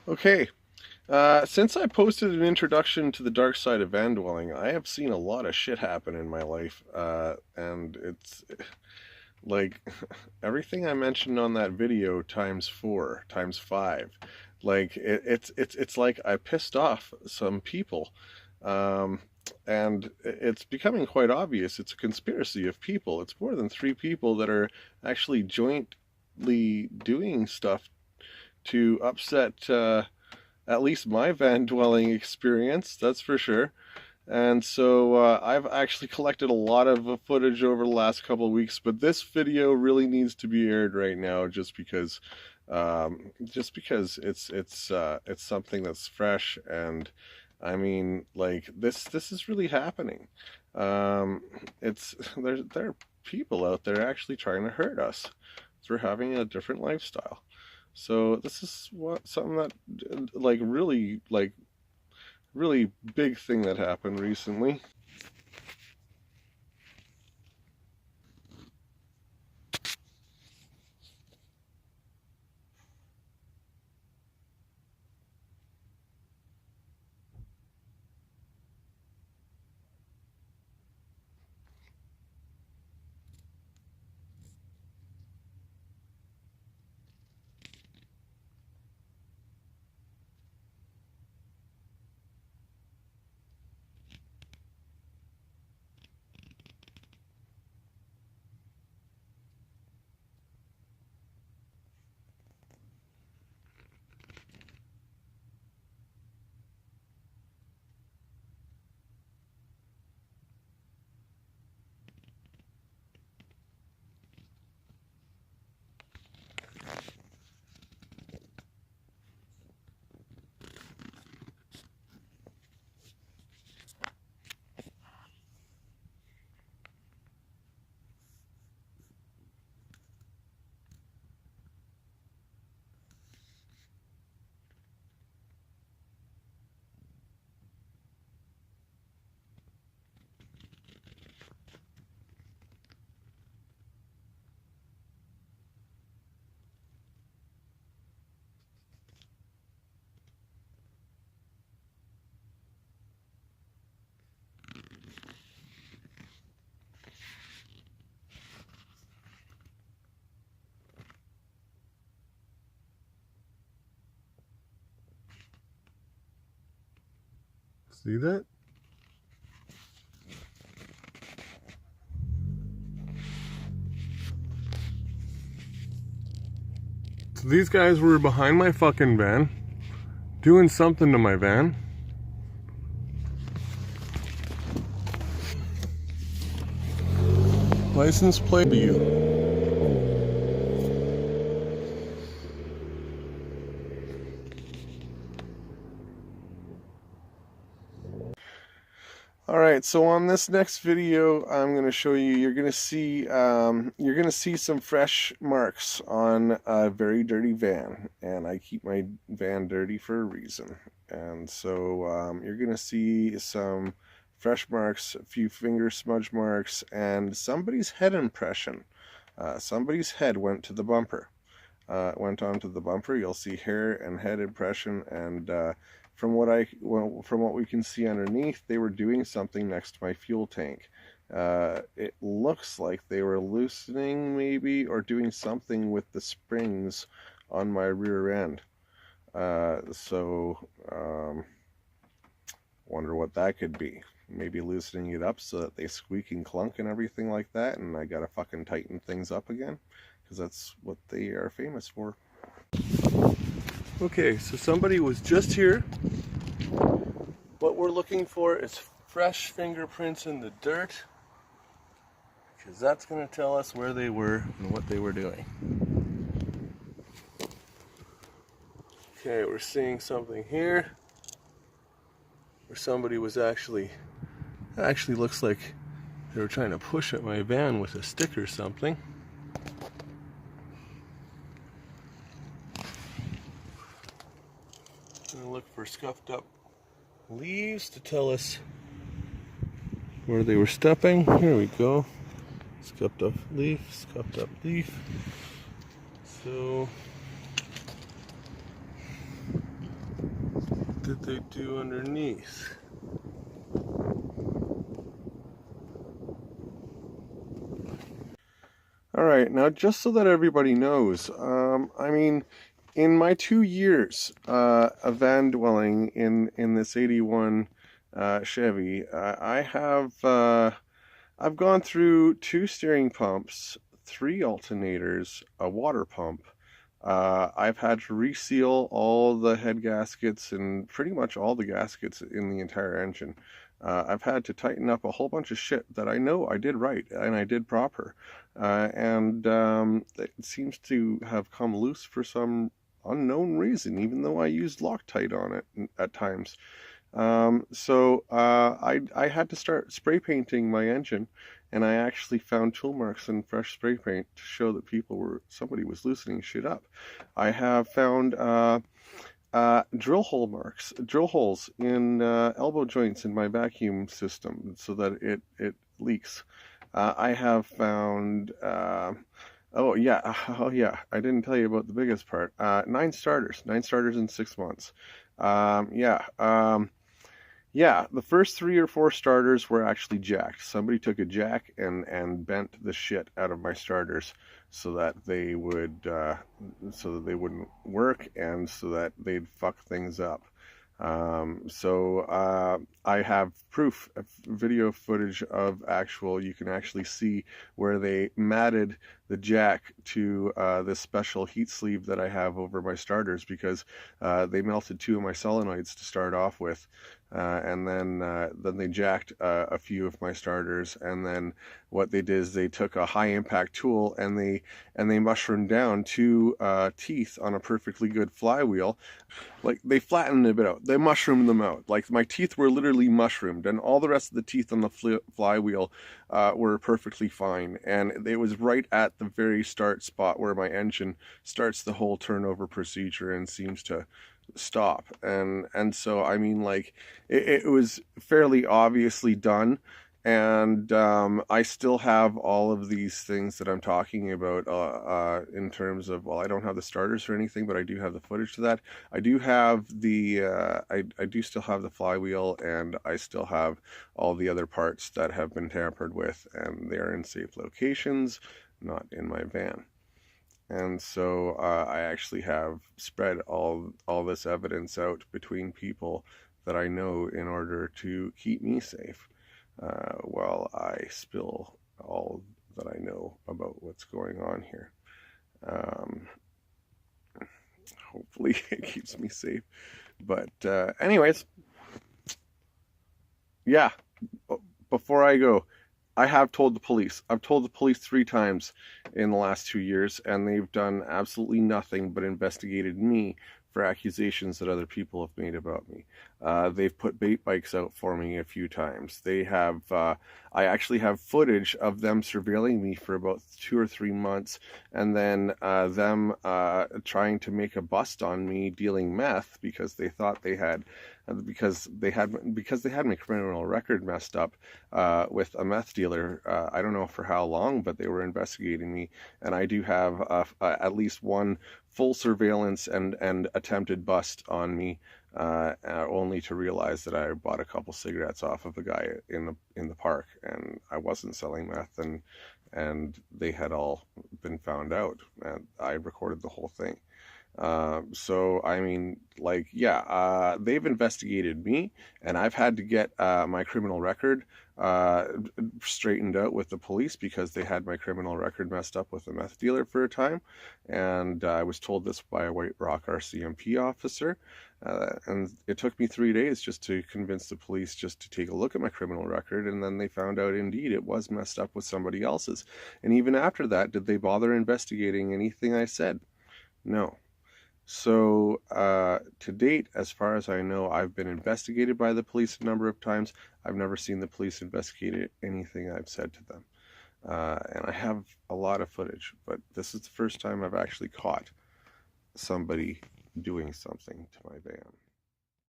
Okay, since I posted an introduction to the dark side of Vandwelling, I have seen a lot of shit happen in my life, and it's like everything I mentioned on that video times four, times five. Like it's like I pissed off some people, um, and it's becoming quite obvious. It's a conspiracy of people. It's more than three people that are actually jointly doing stuff to upset. At least my van dwelling experience, that's for sure. And so I've actually collected a lot of footage over the last couple of weeks, but this video really needs to be aired right now, just because it's something that's fresh, and I mean, like this is really happening. Um, it's there are people out there actually trying to hurt us through having a different lifestyle. So this is something that really big thing that happened recently. See that? So these guys were behind my fucking van, doing something to my van. License plate to you. All right, so on this next video, I'm going to show you. You're going to see some fresh marks on a very dirty van, and I keep my van dirty for a reason. And so you're going to see some fresh marks, a few finger smudge marks, and somebody's head impression. Somebody's head went to the bumper. Went onto the bumper. You'll see hair and head impression, and from what we can see underneath, they were doing something next to my fuel tank. It looks like they were loosening maybe, or doing something with the springs on my rear end. Wonder what that could be. Maybe loosening it up so that they squeak and clunk and everything like that, and I gotta fucking tighten things up again, because that's what they are famous for. Okay, so somebody was just here. What we're looking for is fresh fingerprints in the dirt, because that's going to tell us where they were and what they were doing. Okay, we're seeing something here where somebody was actually looks like they were trying to push at my van with a stick or something. Gonna look for scuffed up leaves to tell us where they were stepping. Here we go. Scuffed up leaf, scuffed up leaf. So did they do underneath? All right, now just so that everybody knows, I mean, in my 2 years of van dwelling in this '81 Chevy, I've gone through 2 steering pumps, 3 alternators, a water pump. I've had to reseal all the head gaskets and pretty much all the gaskets in the entire engine. I've had to tighten up a whole bunch of shit that I know I did right and I did proper. And it seems to have come loose for some unknown reason, even though I used Loctite on it at times. I had to start spray painting my engine, and I actually found tool marks and fresh spray paint to show that somebody was loosening shit up. I have found drill hole marks, drill holes in elbow joints in my vacuum system so that it leaks. I have found oh yeah, oh yeah, I didn't tell you about the biggest part. 9 starters in 6 months. Yeah. Yeah, the first 3 or 4 starters were actually jacked. Somebody took a jack and bent the shit out of my starters so that they wouldn't work and so that they'd fuck things up. I have proof, video footage of you can actually see where they matted the jack to this special heat sleeve that I have over my starters because they melted 2 of my solenoids to start off with. And then they jacked a few of my starters, and then what they did is they took a high impact tool and they mushroomed down 2 teeth on a perfectly good flywheel. Like they flattened a bit out, they mushroomed them out. Like my teeth were literally mushroomed, and all the rest of the teeth on the flywheel were perfectly fine. And it was right at the very start spot where my engine starts the whole turnover procedure and seems to stop. And so I mean, like it was fairly obviously done, and I still have all of these things that I'm talking about in terms of, well, I don't have the starters or anything, but I do have the footage to that. I do have I do still have the flywheel, and I still have all the other parts that have been tampered with, and they are in safe locations, not in my van. And so I actually have spread all this evidence out between people that I know in order to keep me safe while I spill all that I know about what's going on here. Hopefully it keeps me safe. But anyways, yeah, before I go, I have told the police. I've told the police 3 times in the last 2 years, and they've done absolutely nothing but investigated me for accusations that other people have made about me. They've put bait bikes out for me a few times. They have, I actually have footage of them surveilling me for about 2 or 3 months, and then them trying to make a bust on me dealing meth because they thought they had, because they had my criminal record messed up with a meth dealer. I don't know for how long, but they were investigating me, and I do have at least one full surveillance and attempted bust on me, only to realize that I bought a couple cigarettes off of a guy in the park, and I wasn't selling meth, and they had all been found out, and I recorded the whole thing. So I mean, like, yeah, they've investigated me, and I've had to get my criminal record straightened out with the police because they had my criminal record messed up with a meth dealer for a time, and I was told this by a White Rock RCMP officer, and it took me 3 days just to convince the police just to take a look at my criminal record, and then they found out indeed it was messed up with somebody else's. And even after that, did they bother investigating anything I said? No. So, to date, as far as I know, I've been investigated by the police a number of times. I've never seen the police investigate anything I've said to them. And I have a lot of footage, but this is the first time I've actually caught somebody doing something to my van.